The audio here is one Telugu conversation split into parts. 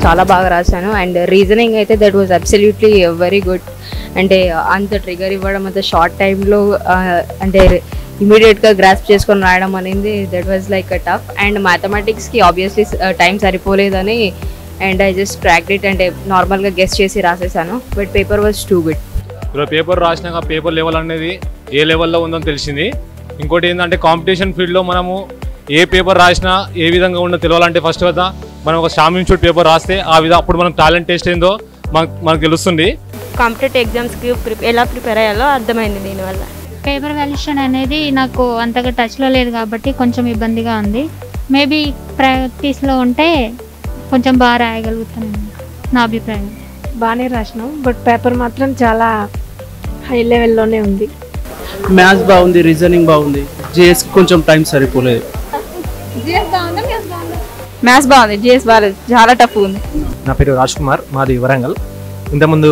చాలా బాగా రాశాను అండ్ రీజనింగ్ అయితే that was absolutely very good. అంటే అంత ట్రిగర్ ఇవ్వడం అంత షార్ట్ టైంలో అంటే ఇమీడియట్గా గ్రాస్ప్ చేసుకొని రాయడం అనేది that was like a tough. And మ్యాథమెటిక్స్కి ఆబ్వియస్లీ టైం సరిపోలేదని and I just cracked it అంటే నార్మల్గా గెస్ చేసి రాసేసాను. But paper was too good. ఇప్పుడు పేపర్ రాసినాక పేపర్ లెవెల్ అనేది ఏ లెవెల్లో ఉందని తెలిసింది. ఇంకోటి ఏంటంటే కాంపిటీషన్ ఫీల్డ్లో మనము ఏ పేపర్ రాసినా ఏ విధంగా ఉందో తెలియాలంటే ఫస్ట్ కదా మనం ఒక షామ్ ఇన్స్టిట్యూట్ పేపర్ రాస్తే ఆ విధంగా అప్పుడు మనం టాలెంట్ టెస్ట్ ఏందో మనకు తెలుస్తుంది. కాంపిటేటివ్ ఎగ్జామ్స్కి ఎలా ప్రిపేర్ అయ్యాలో అర్థమైంది దీనివల్ల. పేపర్ వాల్యుయేషన్ అనేది నాకు అంతగా టచ్లో లేదు కాబట్టి కొంచెం ఇబ్బందిగా ఉంది. మేబీ ప్రాక్టీస్లో ఉంటే కొంచెం బాగా రాయగలుగుతాను నా అభిప్రాయం. బాగానే రాసినాం బట్ పేపర్ మాత్రం చాలా హై లెవెల్లోనే ఉంది. మ్యాథ్స్ బాగుంది, రీజనింగ్ బాగుంది, జిఎస్కి కొంచెం టైం సరిపోలేదు. మ్యాథ్స్ బాగుంది, జిఎస్ బాగాలేదు, చాలా టఫ్ ఉంది. నా పేరు రాజ్ కుమార్, మాది వరంగల్. ఇంతకుముందు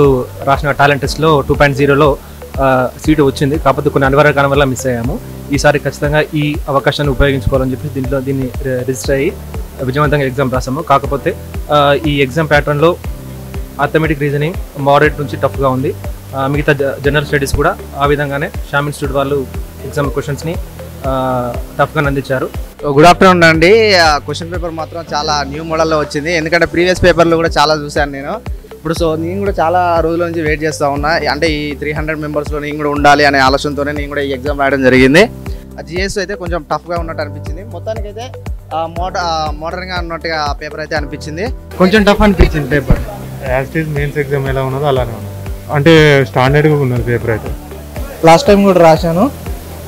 రాసిన టాలెంట్ టెస్ట్లో 2.0లో సీటు వచ్చింది. కాకపోతే కొన్ని అనివార్య కారణం వల్ల మిస్ అయ్యాము. ఈసారి ఖచ్చితంగా ఈ అవకాశాన్ని ఉపయోగించుకోవాలని చెప్పి దీన్ని రిజిస్టర్ అయ్యి విజయవంతంగా ఎగ్జామ్ రాసాము. కాకపోతే ఈ ఎగ్జామ్ ప్యాటర్న్లో అథమెటిక్ రీజనింగ్ మోడరేట్ నుంచి టఫ్గా ఉంది. మిగతా జనరల్ స్టడీస్ కూడా ఆ విధంగానే షామ్ ఇన్స్టిట్యూట్ వాళ్ళు ఎగ్జామ్ క్వశ్చన్స్ని టఫ్గా అందించారు. గుడ్ ఆఫ్టర్నూన్ అండి. క్వశ్చన్ పేపర్ మాత్రం చాలా న్యూ మోడల్లో వచ్చింది. ఎందుకంటే ప్రీవియస్ పేపర్లు కూడా చాలా చూశాను నేను. ఇప్పుడు నేను కూడా చాలా రోజుల నుంచి వెయిట్ చేస్తూ ఉన్నా. అంటే ఈ 300 మెంబర్స్లో నేను కూడా ఉండాలి అనే ఆలోచనతోనే నేను కూడా ఈ ఎగ్జామ్ రాయడం జరిగింది. జిఎస్ అయితే కొంచెం టఫ్గా ఉన్నట్టు అనిపించింది. మొత్తానికైతే మోడర్న్గా ఉన్నట్టుగా పేపర్ అయితే అనిపించింది. కొంచెం టఫ్ అనిపించింది paper. As it is mains exam ఎలా ఉన్నదో అలానే ఉన్నది. అంటే స్టాండర్డ్గా ఉన్నది పేపర్ అయితే. లాస్ట్ టైం కూడా రాశాను,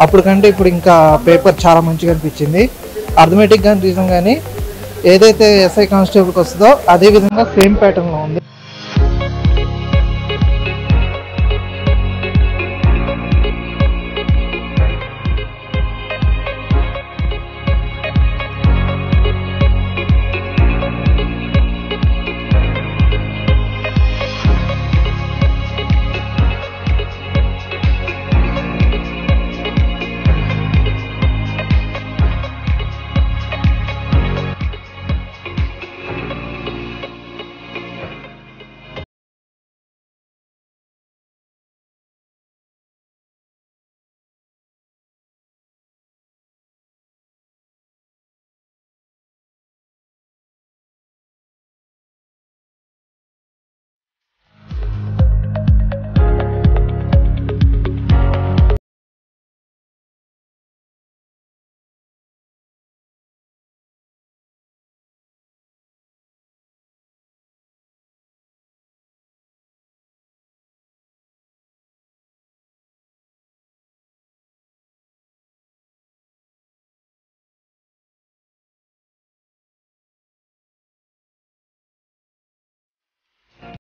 అప్పుడు కంటే ఇప్పుడు ఇంకా పేపర్ చాలా మంచిగా అనిపించింది. అర్థమెటిక్ కానీ రీజన్ కానీ ఏదైతే ఎస్ఐ కానిస్టేబుల్కి వస్తుందో అదే విధంగా సేమ్ ప్యాటర్న్లో ఉంది.